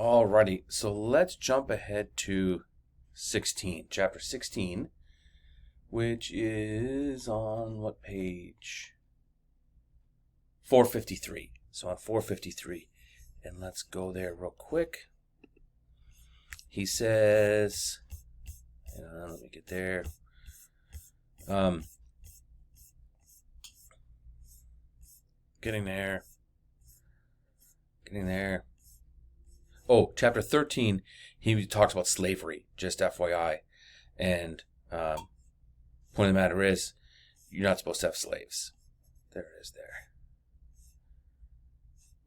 Alrighty, so let's jump ahead to 16, chapter 16, which is on what page? 453. So on 453. And let's go there real quick. He says, let me get there. Getting there. Oh, chapter 13, he talks about slavery, just FYI. And point of the matter is, you're not supposed to have slaves. There it is there.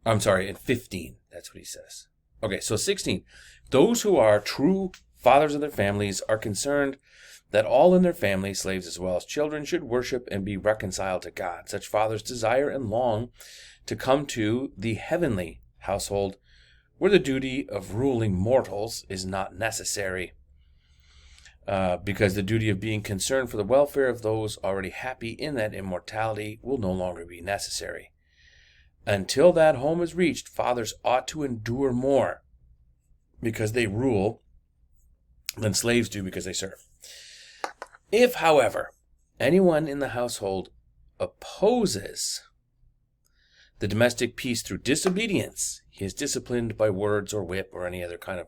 I'm sorry, in 15, that's what he says. Okay, so 16. Those who are true fathers of their families are concerned that all in their family, slaves as well as children, should worship and be reconciled to God. Such fathers desire and long to come to the heavenly household where the duty of ruling mortals is not necessary, because the duty of being concerned for the welfare of those already happy in that immortality will no longer be necessary. Until that home is reached, fathers ought to endure more because they rule than slaves do because they serve. If, however, anyone in the household opposes the domestic peace through disobedience, he is disciplined by words or whip or any other kind of...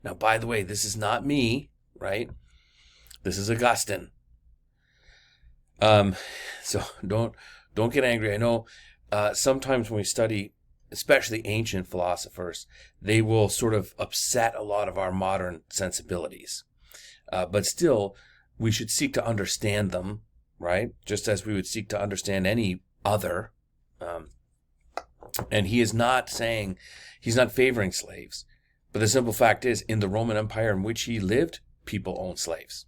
Now, by the way, this is not me, right? This is Augustine. So don't get angry. I know sometimes when we study, especially ancient philosophers, they will sort of upset a lot of our modern sensibilities. But still, we should seek to understand them, right? Just as we would seek to understand any other. And he is not saying, he's not favoring slaves. But the simple fact is, in the Roman Empire in which he lived, people owned slaves.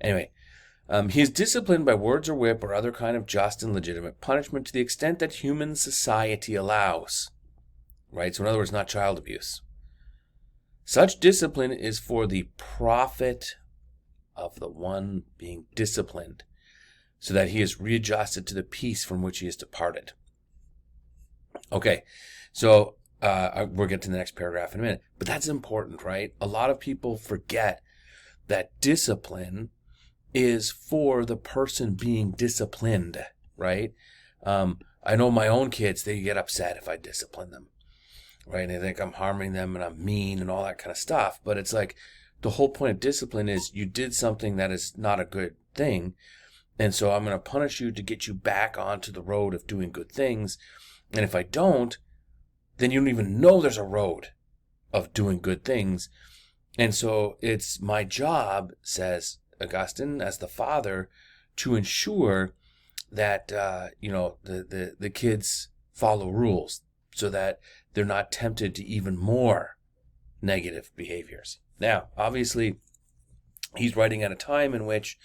Anyway, he is disciplined by words or whip or other kind of just and legitimate punishment to the extent that human society allows. Right? So in other words, not child abuse. Such discipline is for the profit of the one being disciplined, so that he is readjusted to the peace from which he has departed. Okay, so we'll get to the next paragraph in a minute. But that's important, right? A lot of people forget that discipline is for the person being disciplined, right? I know my own kids, they get upset if I discipline them, right? And they think I'm harming them and I'm mean and all that kind of stuff. But it's like the whole point of discipline is you did something that is not a good thing. And so I'm going to punish you to get you back onto the road of doing good things. And if I don't, then you don't even know there's a road of doing good things. And so it's my job, says Augustine, as the father, to ensure that the kids follow rules so that they're not tempted to even more negative behaviors. Now, obviously, he's writing at a time in which,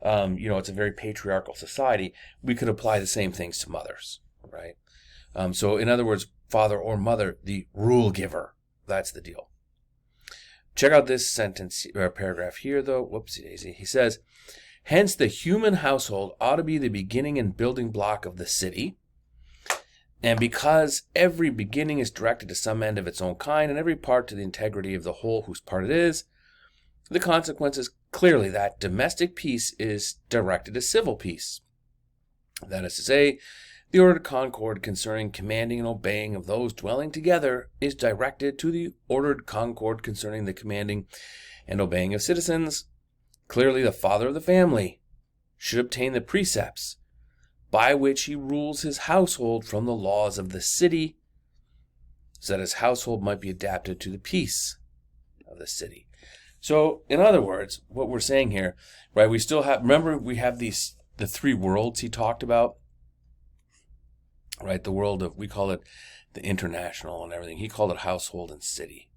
it's a very patriarchal society. We could apply the same things to mothers, right? So, in other words, father or mother, the rule giver. That's the deal. Check out this sentence or paragraph here, though. Whoopsie daisy. He says, hence the human household ought to be the beginning and building block of the city. And because every beginning is directed to some end of its own kind, and every part to the integrity of the whole whose part it is, the consequence is clearly that domestic peace is directed to civil peace. That is to say, the ordered concord concerning commanding and obeying of those dwelling together is directed to the ordered concord concerning the commanding and obeying of citizens. Clearly, the father of the family should obtain the precepts by which he rules his household from the laws of the city, so that his household might be adapted to the peace of the city. So, in other words, what we're saying here, right, we still have, remember we have the three worlds he talked about, right? The world of, we call it the international and everything. He called it household and city.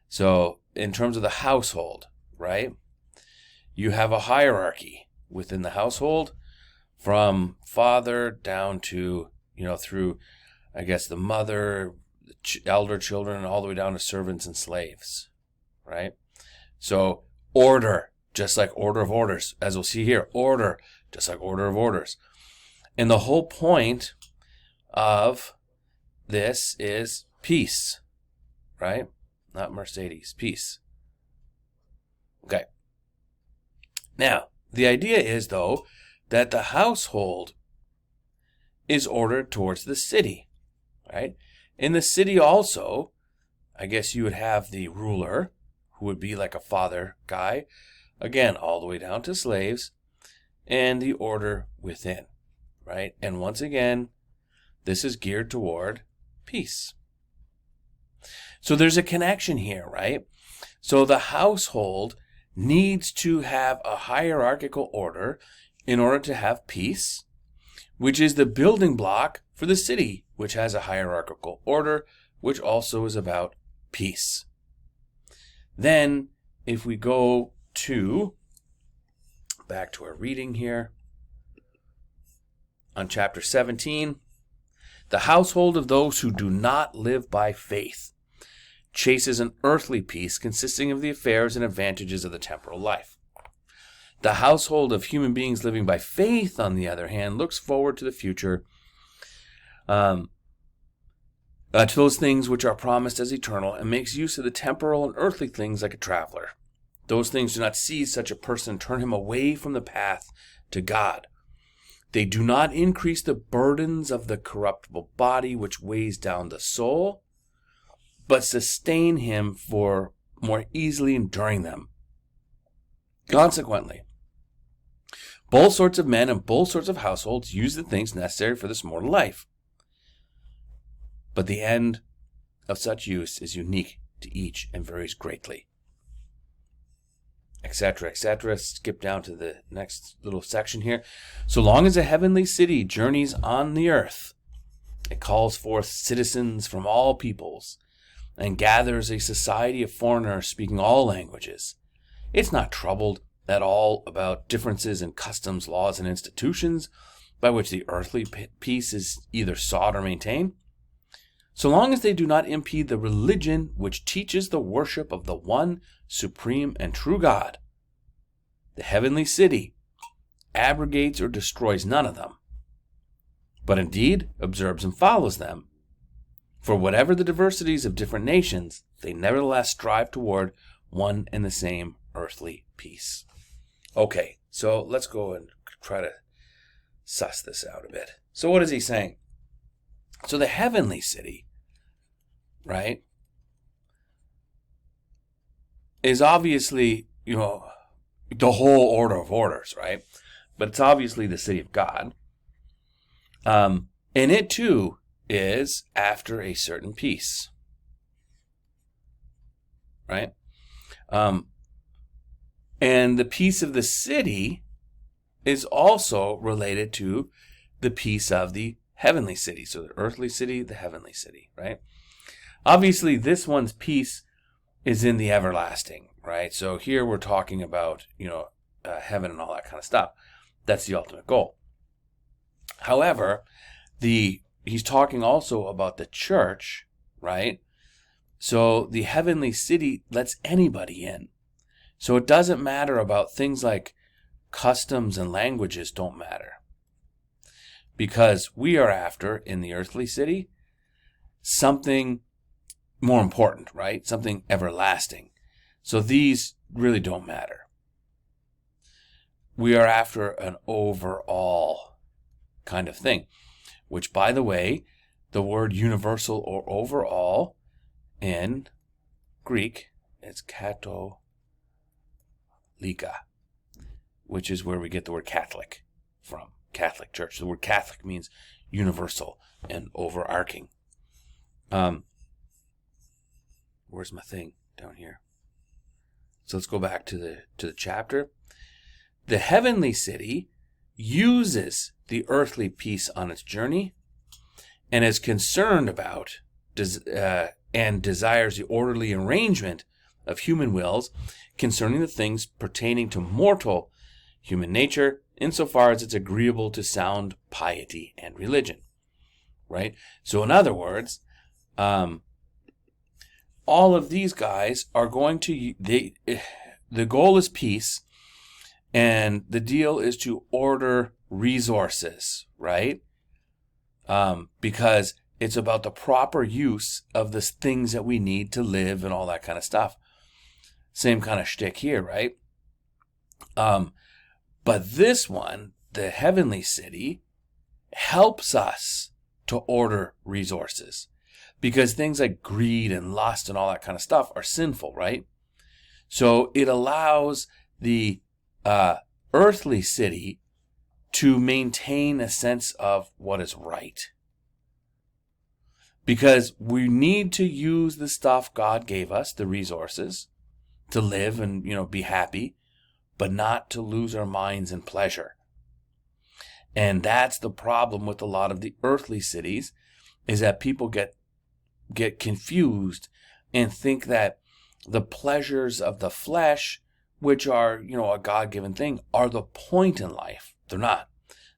So, in terms of the household, right, you have a hierarchy within the household from father down to, through, I guess, the mother, the elder children, and all the way down to servants and slaves, right? So, order, just like order of orders, as we'll see here. Order, just like order of orders. And the whole point of this is peace, right? not Mercedes. Peace. Okay. Now, the idea is, though, that the household is ordered towards the city, right? In the city also, I guess you would have the ruler, who would be like a father guy, again, all the way down to slaves, and the order within, right? And once again, this is geared toward peace. So there's a connection here, right? So the household needs to have a hierarchical order in order to have peace, which is the building block for the city, which has a hierarchical order, which also is about peace. Then, if we go back to our reading here, on chapter 17, the household of those who do not live by faith chases an earthly peace consisting of the affairs and advantages of the temporal life. The household of human beings living by faith, on the other hand, looks forward to the future, to those things which are promised as eternal, and makes use of the temporal and earthly things like a traveler. Those things do not seize such a person, turn him away from the path to God. They do not increase the burdens of the corruptible body which weighs down the soul, but sustain him for more easily enduring them. Consequently, both sorts of men and both sorts of households use the things necessary for this mortal life. But the end of such use is unique to each and varies greatly. Etc., etc. Skip down to the next little section here. So long as a heavenly city journeys on the earth, it calls forth citizens from all peoples and gathers a society of foreigners speaking all languages. It's not troubled at all about differences in customs, laws, and institutions by which the earthly peace is either sought or maintained. So long as they do not impede the religion which teaches the worship of the one supreme and true God, the heavenly city abrogates or destroys none of them, but indeed observes and follows them. For whatever the diversities of different nations, they nevertheless strive toward one and the same earthly peace. Okay, so let's go and try to suss this out a bit. So what is he saying? So the heavenly city, right, is obviously, the whole order of orders, right? But it's obviously the city of God. And it too is after a certain peace, right? And the peace of the city is also related to the peace of the heavenly city. So the earthly city, the heavenly city, right? Obviously, this one's peace is in the everlasting, right? So here we're talking about, heaven and all that kind of stuff. That's the ultimate goal. However, he's talking also about the church, right? So the heavenly city lets anybody in. So it doesn't matter about things like customs and languages don't matter. Because we are after, in the earthly city, something more important, right? Something everlasting. So these really don't matter. We are after an overall kind of thing, which, by the way, the word universal or overall in Greek is katolika, which is where we get the word Catholic from, Catholic Church. The word Catholic means universal and overarching. Where's my thing? Down here. So let's go back to the chapter. The heavenly city uses the earthly peace on its journey and is concerned about and desires the orderly arrangement of human wills concerning the things pertaining to mortal human nature insofar as it's agreeable to sound piety and religion, right? So in other words, all of these guys are going to, the goal is peace, and the deal is to order resources, right? Because It's about the proper use of the things that we need to live and all that kind of stuff. Same kind of shtick here, right? But this one, the heavenly city, helps us to order resources, because things like greed and lust and all that kind of stuff are sinful, right? So it allows the earthly city to maintain a sense of what is right. Because we need to use the stuff God gave us, the resources, to live and, be happy, but not to lose our minds in pleasure. And that's the problem with a lot of the earthly cities, is that people get confused and think that the pleasures of the flesh, which are, a God-given thing, are the point in life. They're not.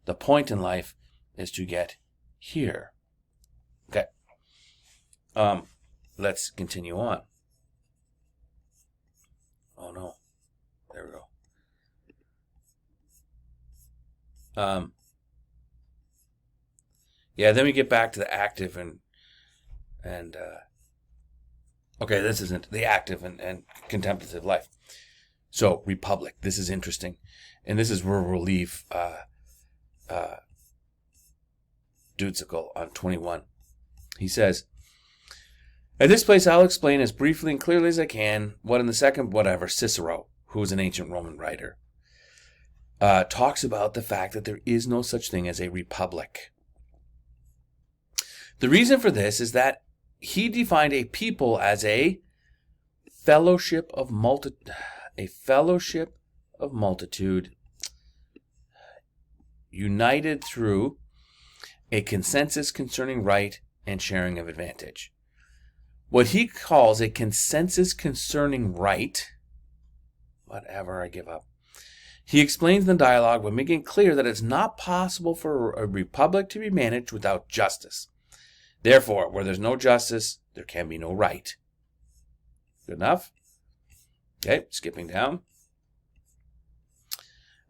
The point in life is to get here. Okay. Let's continue on. Oh no. There we go. Yeah, then we get back to the active and okay, this isn't the active and contemplative life. So, republic, this is interesting. And this is where we'll leave Dutsical on 21. He says, at this place I'll explain as briefly and clearly as I can what in the second Cicero, who was an ancient Roman writer, talks about the fact that there is no such thing as a republic. The reason for this is that he defined a people as a fellowship of multitude united through a consensus concerning right and sharing of advantage. What he calls a consensus concerning right, whatever, I give up. He explains in the dialogue by making clear that it's not possible for a republic to be managed without justice. Therefore, where there's no justice, there can be no right. Good enough? Okay, skipping down.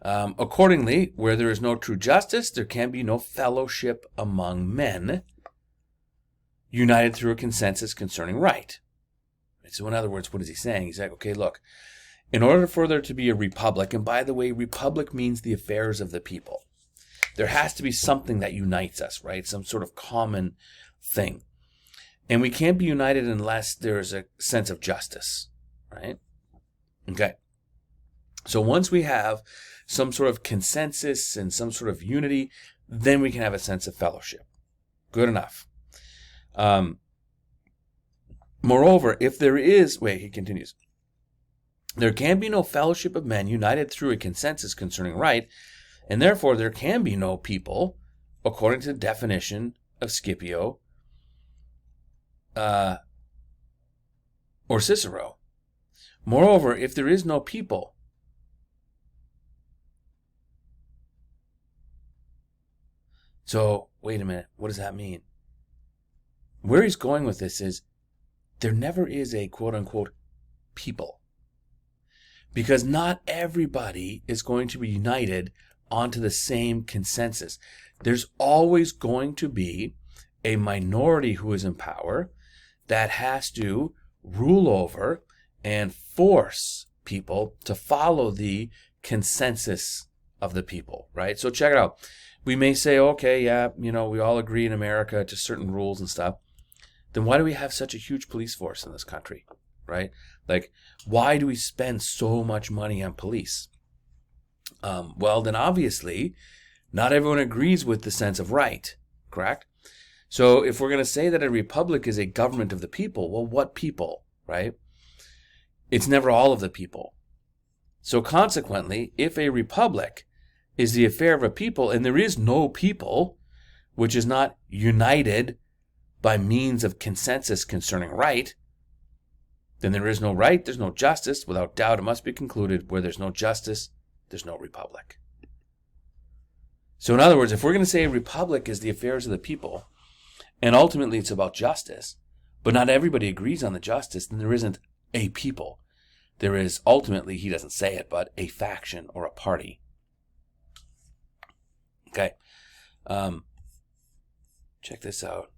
Accordingly, where there is no true justice, there can be no fellowship among men united through a consensus concerning right. So in other words, what is he saying? He's like, okay, look, in order for there to be a republic, and by the way, republic means the affairs of the people, there has to be something that unites us, right? Some sort of common thing. And we can't be united unless there is a sense of justice, right? Okay. So once we have some sort of consensus and some sort of unity, then we can have a sense of fellowship. Good enough. Moreover, if there is, he continues, there can be no fellowship of men united through a consensus concerning right, and therefore there can be no people, according to the definition of Scipio or Cicero. Moreover, if there is no people, so wait a minute, what does that mean? Where he's going with this is there never is a quote-unquote people, because not everybody is going to be united onto the same consensus. There's always going to be a minority who is in power that has to rule over and force people to follow the consensus of the people, right? So check it out. We may say, okay, yeah, we all agree in America to certain rules and stuff. Then why do we have such a huge police force in this country, right? Like, why do we spend so much money on police? Well, then obviously, not everyone agrees with the sense of right, correct? So if we're going to say that a republic is a government of the people, well, what people, right? It's never all of the people. So consequently, if a republic is the affair of a people, and there is no people, which is not united by means of consensus concerning right, then there is no right, there's no justice. Without doubt, it must be concluded, where there's no justice, there's no republic. So in other words, if we're going to say a republic is the affairs of the people, and ultimately it's about justice, but not everybody agrees on the justice, then there isn't a people. There is ultimately, he doesn't say it, but a faction or a party. Okay. Check this out.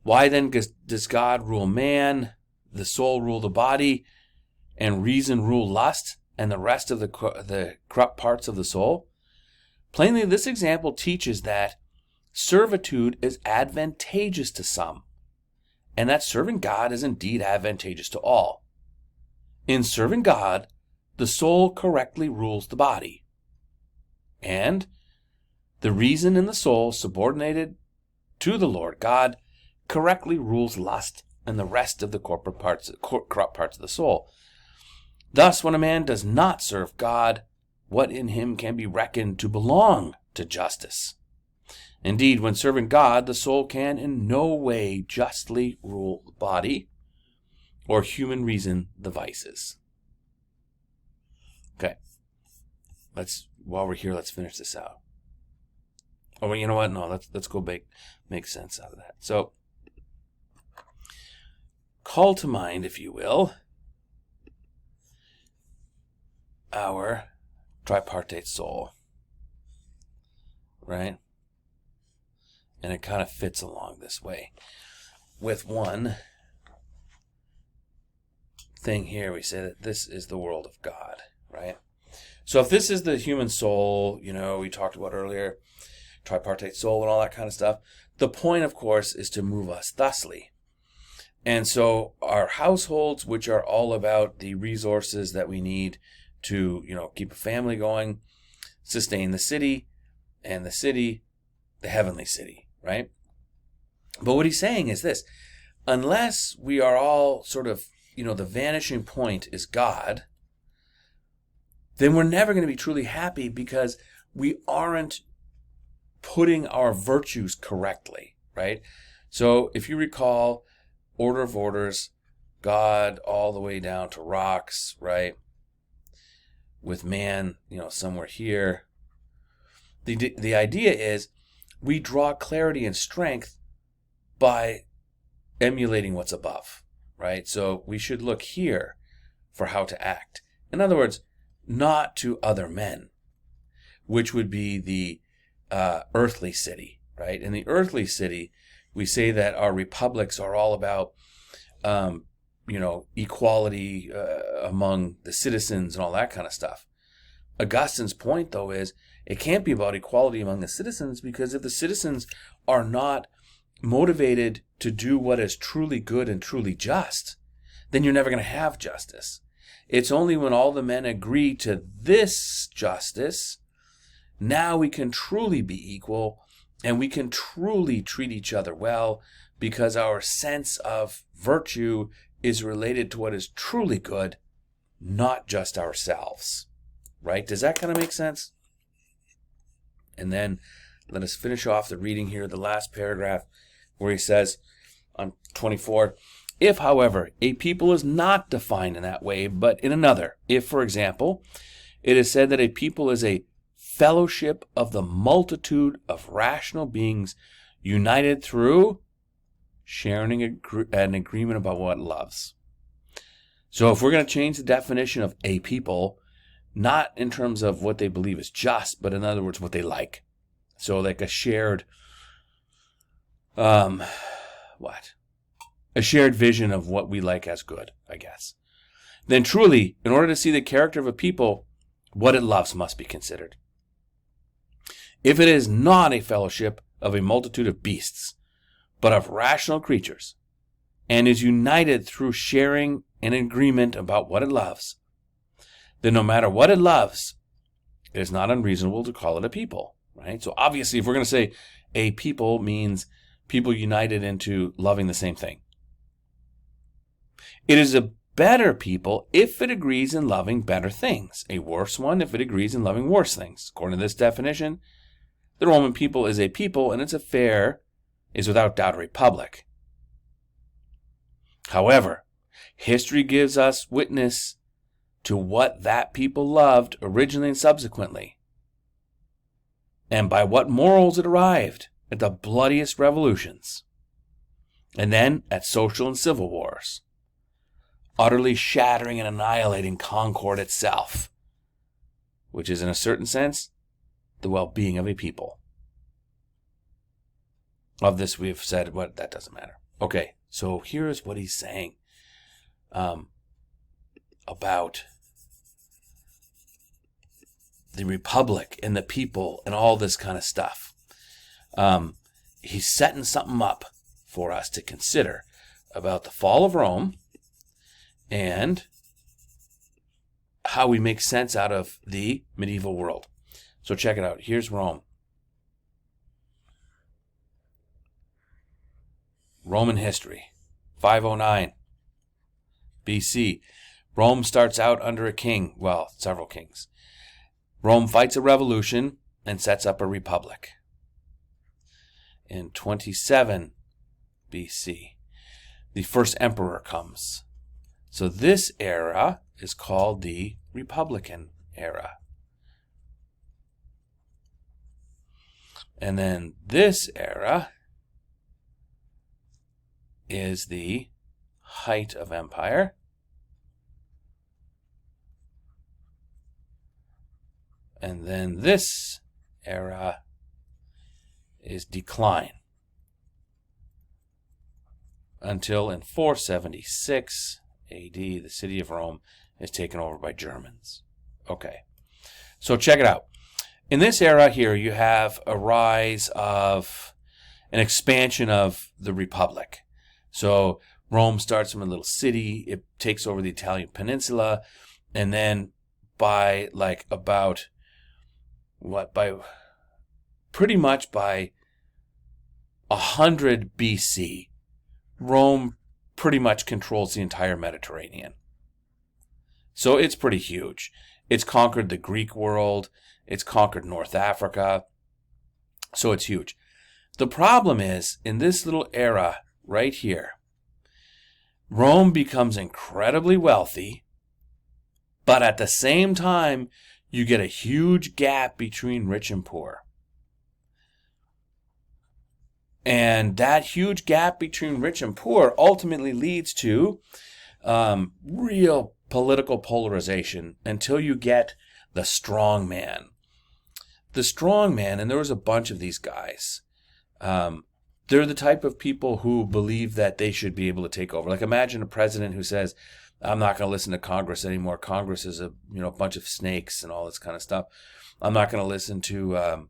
Why then does God rule man, the soul rule the body, and reason rule lust, and the rest of the corrupt parts of the soul? Plainly, this example teaches that servitude is advantageous to some, and that serving God is indeed advantageous to all. In serving God, the soul correctly rules the body, and the reason in the soul, subordinated to the Lord God, correctly rules lust and the rest of the corrupt parts of the soul. Thus, when a man does not serve God, what in him can be reckoned to belong to justice? Indeed, when serving God, the soul can in no way justly rule the body, or human reason the vices. Okay, while we're here, let's finish this out. Oh, well, you know what? No, let's go make sense out of that. So, call to mind, if you will, our tripartite soul, right? And it kind of fits along this way. With one thing here, we say that this is the world of God, right? So if this is the human soul, we talked about earlier, tripartite soul and all that kind of stuff, the point, of course, is to move us thusly. And so our households, which are all about the resources that we need to, keep a family going, sustain the city, and the city, the heavenly city, right? But what he's saying is this: unless we are all sort of, the vanishing point is God, then we're never going to be truly happy because we aren't putting our virtues correctly, right? So if you recall, order of orders, God all the way down to rocks, right? With man, somewhere here. The idea is we draw clarity and strength by emulating what's above, right? So we should look here for how to act. In other words, not to other men, which would be the earthly city, right? In the earthly city, we say that our republics are all about, equality among the citizens and all that kind of stuff. Augustine's point, though, is it can't be about equality among the citizens, because if the citizens are not motivated to do what is truly good and truly just, then you're never going to have justice. It's only when all the men agree to this justice, now we can truly be equal and we can truly treat each other well, because our sense of virtue is related to what is truly good, not just ourselves. Right? Does that kind of make sense? And then let us finish off the reading here, the last paragraph, where he says on 24, if, however, a people is not defined in that way, but in another, if, for example, it is said that a people is a fellowship of the multitude of rational beings united through sharing an agreement about what it loves. So if we're going to change the definition of a people, not in terms of what they believe is just, but in other words, what they like. So like a shared, a shared vision of what we like as good, I guess. Then truly, in order to see the character of a people, what it loves must be considered. If it is not a fellowship of a multitude of beasts, but of rational creatures, and is united through sharing an agreement about what it loves, then no matter what it loves, it is not unreasonable to call it a people, right? So obviously, if we're going to say a people means people united into loving the same thing, it is a better people if it agrees in loving better things, a worse one if it agrees in loving worse things. According to this definition, the Roman people is a people, and its affair is without doubt a republic. However, history gives us witness to what that people loved originally and subsequently, and by what morals it arrived at the bloodiest revolutions, and then at social and civil wars, utterly shattering and annihilating concord itself, which is in a certain sense the well-being of a people. Of this we have said, that doesn't matter. Okay, so here's what he's saying about the republic and the people and all this kind of stuff. He's setting something up for us to consider about the fall of Rome and how we make sense out of the medieval world. So check it out. Here's Rome. Roman history, 509 BC. Rome starts out under a king, well, several kings. Rome fights a revolution and sets up a republic. In 27 BC, the first emperor comes. So this era is called the Republican era. And then this era is the height of empire. And then this era is decline. Until in 476 AD, the city of Rome is taken over by Germans. Okay, so check it out. In this era here, you have a rise of an expansion of the Republic. So Rome starts from a little city, it takes over the Italian peninsula, and then by pretty much by 100 BC, Rome pretty much controls the entire Mediterranean. So it's pretty huge. It's conquered the Greek world. It's conquered North Africa. So it's huge. The problem is, in this little era right here, Rome becomes incredibly wealthy, but at the same time, you get a huge gap between rich and poor. And that huge gap between rich and poor ultimately leads to real political polarization until you get the strong man. The strong man, and there was a bunch of these guys, they're the type of people who believe that they should be able to take over. Like, imagine a president who says, I'm not going to listen to Congress anymore. Congress is a bunch of snakes and all this kind of stuff. I'm not going to listen to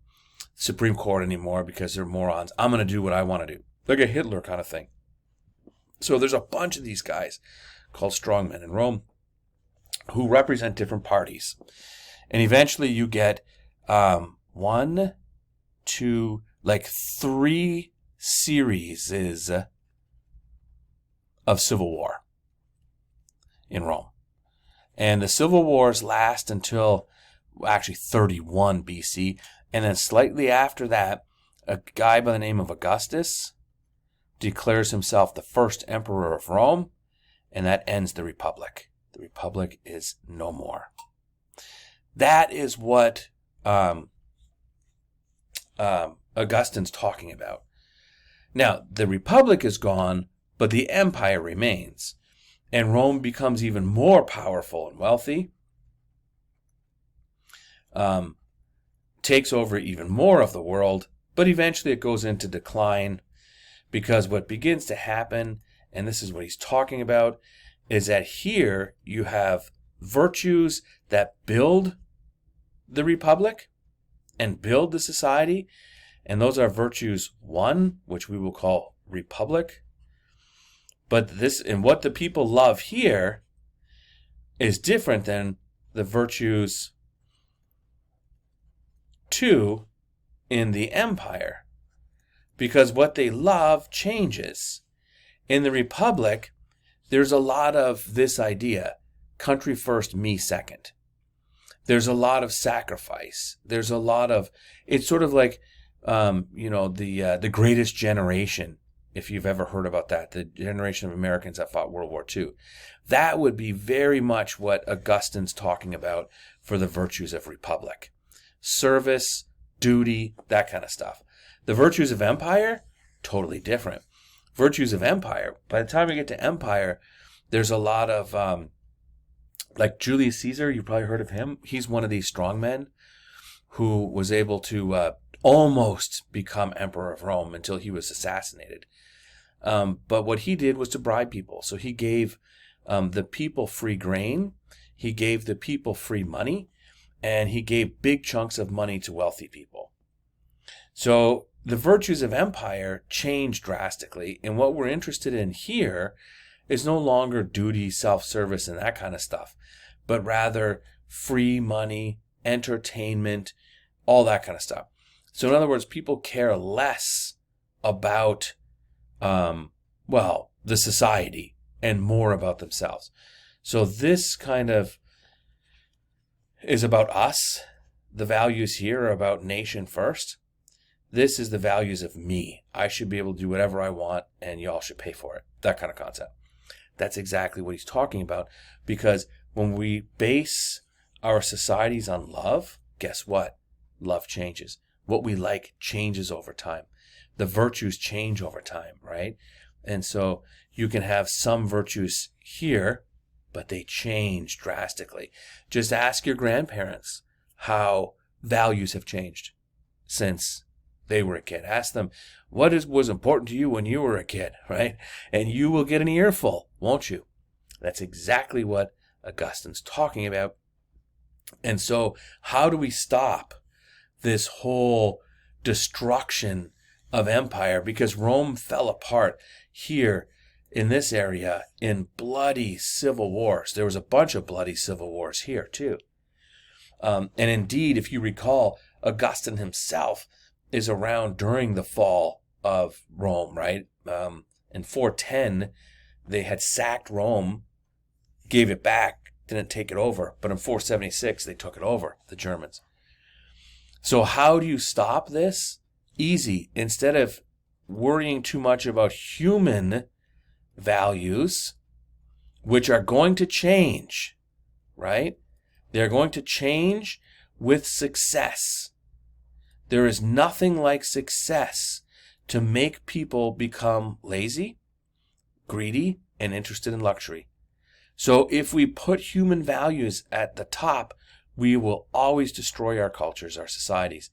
Supreme Court anymore because they're morons. I'm going to do what I want to do. Like a Hitler kind of thing. So there's a bunch of these guys called strongmen in Rome who represent different parties. And eventually you get 3 series of civil war in Rome. And the civil wars last until actually 31 BC. And then slightly after that, a guy by the name of Augustus declares himself the first emperor of Rome, and that ends the Republic. The Republic is no more. That is what Augustine's talking about. Now, the Republic is gone, but the empire remains. And Rome becomes even more powerful and wealthy. Takes over even more of the world, but eventually it goes into decline because what begins to happen, and this is what he's talking about, is that here you have virtues that build the Republic and build the society, and those are virtues 1, which we will call Republic. But this, and what the people love here is different than the virtues 2 in the empire, because what they love changes. In the Republic, there's a lot of this idea, country first, me second. There's a lot of sacrifice. There's a lot of, it's sort of like, the Greatest Generation, if you've ever heard about that, the generation of Americans that fought World War II. That would be very much what Augustine's talking about for the virtues of Republic. Service, duty, that kind of stuff. The virtues of empire, totally different. Virtues of empire, by the time we get to empire, there's a lot of, like Julius Caesar, you've probably heard of him. He's one of these strongmen who was able to almost become emperor of Rome until he was assassinated. But what he did was to bribe people. So he gave the people free grain, he gave the people free money, and he gave big chunks of money to wealthy people. So the virtues of empire changed drastically, and what we're interested in here is no longer duty, self-service, and that kind of stuff, but rather free money, entertainment, all that kind of stuff. So in other words, people care less about, the society and more about themselves. So this kind of is about us. The values here are about nation first. This is the values of me. I should be able to do whatever I want and y'all should pay for it. That kind of concept. That's exactly what he's talking about, because when we base our societies on love, guess what? Love changes. What we like changes over time. The virtues change over time, right? And so you can have some virtues here, but they change drastically. Just ask your grandparents how values have changed since they were a kid. Ask them, what was important to you when you were a kid, right? And you will get an earful, won't you? That's exactly what Augustine's talking about. And so how do we stop this whole destruction of empire? Because Rome fell apart here in this area in bloody civil wars. There was a bunch of bloody civil wars here too. And indeed, if you recall, Augustine himself is around during the fall of Rome, right? In 410, they had sacked Rome, gave it back, didn't take it over. But in 476, they took it over, the Germans. So how do you stop this? Easy. Instead of worrying too much about human values, which are going to change, right? They're going to change with success. There is nothing like success to make people become lazy, greedy, and interested in luxury. So if we put human values at the top, we will always destroy our cultures, our societies.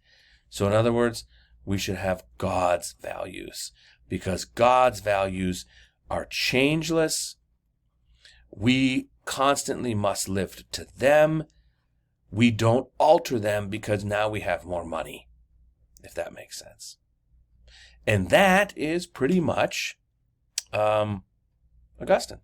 So in other words, we should have God's values, because God's values are changeless. We constantly must live to them. We don't alter them because now we have more money, if that makes sense. And that is pretty much Augustine.